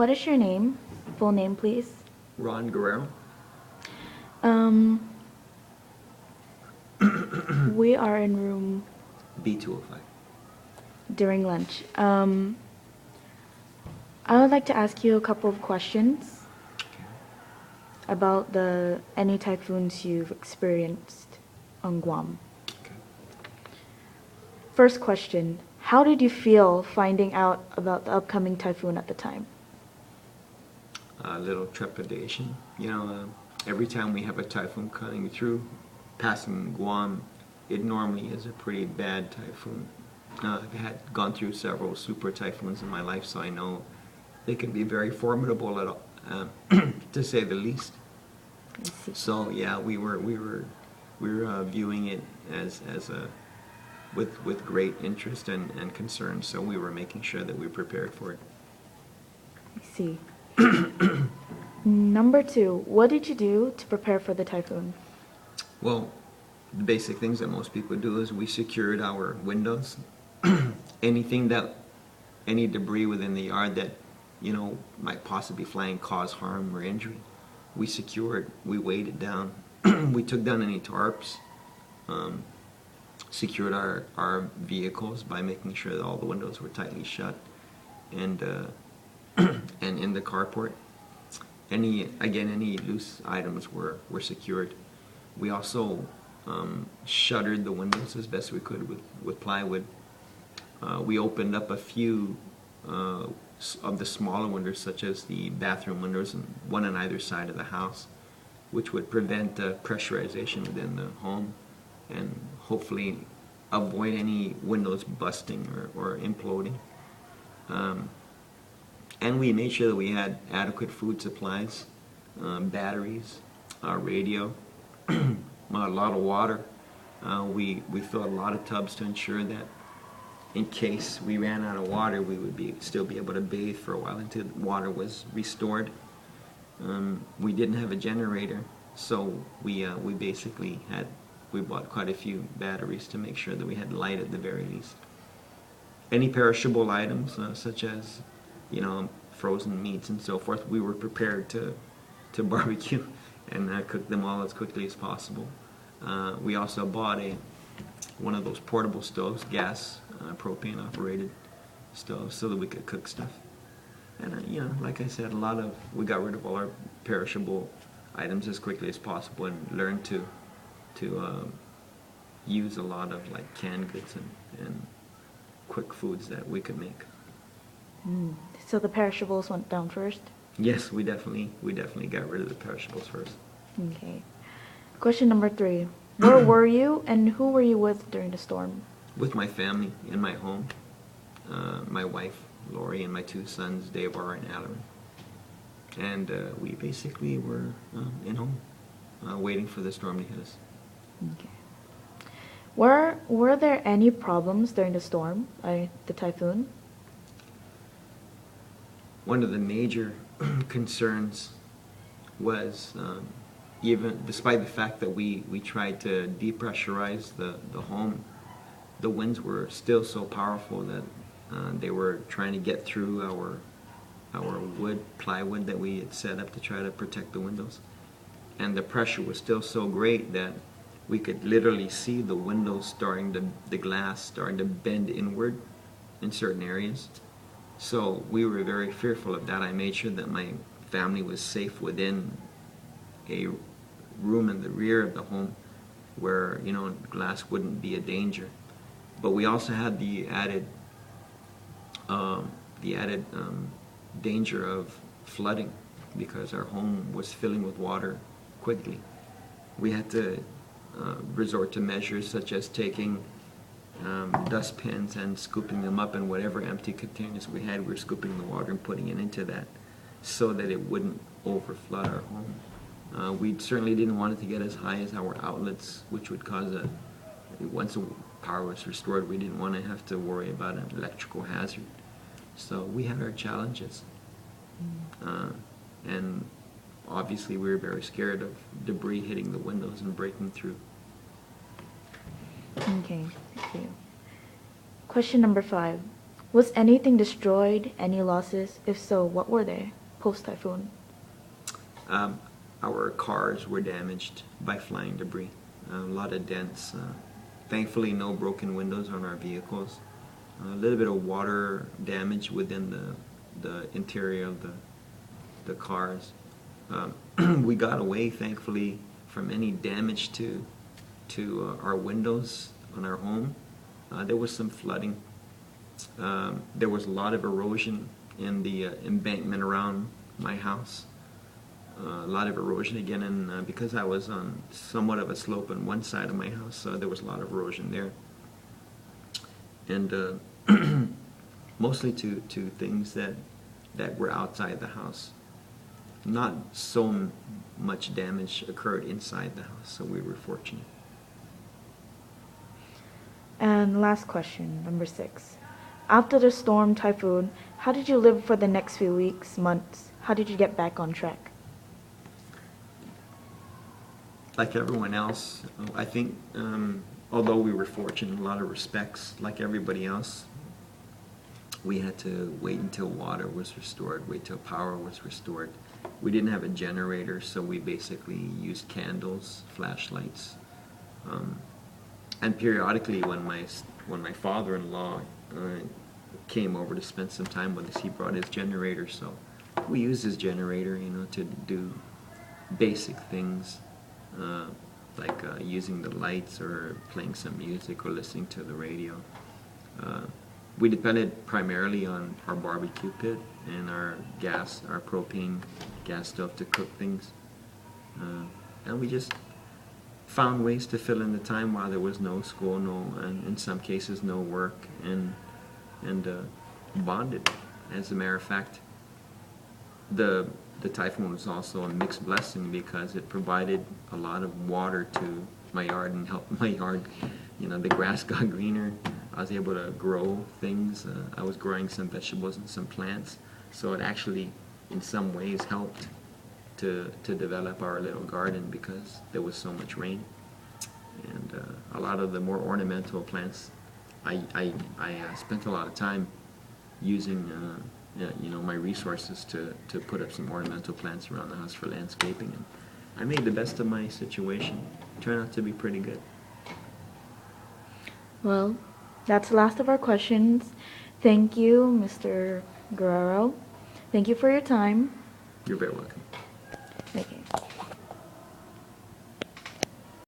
What is your name? Full name, please. Ron Guerrero. Um, we are in room B205. during lunch. I would like to ask you a couple of questions about any typhoons you've experienced on Guam. Okay. First question, how did you feel finding out about the upcoming typhoon at the time? A little trepidation. Every time we have a typhoon coming through, passing Guam, it normally is a pretty bad typhoon. I've gone through several super typhoons in my life, so I know they can be very formidable to say the least. I see. So yeah, we were viewing it as with great interest and concern. So we were making sure that we prepared for it. I see. Number two, what did you do to prepare for the typhoon? Well, the basic things that most people do is we secured our windows. Any debris within the yard that might possibly fly and cause harm or injury, we secured. We weighed it down. We took down any tarps. Secured our vehicles by making sure that all the windows were tightly shut, and and in the carport, any loose items were secured. We also shuttered the windows as best we could with plywood. We opened up a few of the smaller windows, such as the bathroom windows, and one on either side of the house, which would prevent pressurization within the home and hopefully avoid any windows busting or imploding. And we made sure that we had adequate food supplies, batteries, radio, a lot of water. We filled a lot of tubs to ensure that in case we ran out of water, we would still be able to bathe for a while until water was restored. We didn't have a generator, so we bought quite a few batteries to make sure that we had light at the very least. Any perishable items, such as frozen meats and so forth, we were prepared to barbecue and cook them all as quickly as possible. We also bought one of those portable stoves, gas, propane operated stoves, so that we could cook stuff. And like I said, we got rid of all our perishable items as quickly as possible and learned to use a lot of canned goods and quick foods that we could make. So the perishables went down first? Yes, we definitely got rid of the perishables first. Okay. Question number three. Where were you and who were you with during the storm? With my family in my home, my wife, Lori, and my two sons, Devar and Alarin. And we basically were in home, waiting for the storm to hit us. Okay. Were there any problems during the storm, the typhoon? One of the major concerns was, even despite the fact that we tried to depressurize the home, the winds were still so powerful that they were trying to get through our plywood that we had set up to try to protect the windows. And the pressure was still so great that we could literally see the windows the glass starting to bend inward in certain areas. So we were very fearful of that. I made sure that my family was safe within a room in the rear of the home where glass wouldn't be a danger. But we also had the added danger of flooding because our home was filling with water quickly. We had to resort to measures such as taking dustpans and scooping them up in whatever empty containers we had. We were scooping the water and putting it into that so that it wouldn't overflood our home. We certainly didn't want it to get as high as our outlets, which would cause once the power was restored, we didn't want to have to worry about an electrical hazard. So we had our challenges. And obviously we were very scared of debris hitting the windows and breaking through. Okay, thank you. Question number 5. Was anything destroyed? Any losses? If so, what were they post-typhoon? Um, our cars were damaged by flying debris. A lot of dents. Thankfully, no broken windows on our vehicles. A little bit of water damage within the interior of the cars. We got away, thankfully, from any damage to our windows on our home. There was some flooding. There was a lot of erosion in the embankment around my house. A lot of erosion again, and because I was on somewhat of a slope on one side of my house, there was a lot of erosion there. And mostly to things that were outside the house. Not so much damage occurred inside the house, so we were fortunate. And last question, number 6. After the storm typhoon, how did you live for the next few weeks, months? How did you get back on track? Like everyone else, I think, although we were fortunate in a lot of respects, like everybody else, we had to wait until water was restored, wait till power was restored. We didn't have a generator, so we basically used candles, flashlights, and periodically when my father-in-law came over to spend some time with us, he brought his generator, so we used his generator, to do basic things. Like using the lights or playing some music or listening to the radio. We depended primarily on our barbecue pit and our propane gas stove to cook things. And we just found ways to fill in the time while there was no school, and in some cases no work, and bonded. As a matter of fact, the typhoon was also a mixed blessing because it provided a lot of water to my yard and helped my yard. The grass got greener. I was able to grow things. I was growing some vegetables and some plants. So it actually, in some ways, helped to develop our little garden because there was so much rain. And a lot of the more ornamental plants, I spent a lot of time using my resources to put up some ornamental plants around the house for landscaping. And I made the best of my situation. Turned out to be pretty good. Well, that's the last of our questions. Thank you, Mr. Guerrero. Thank you for your time. You're very welcome.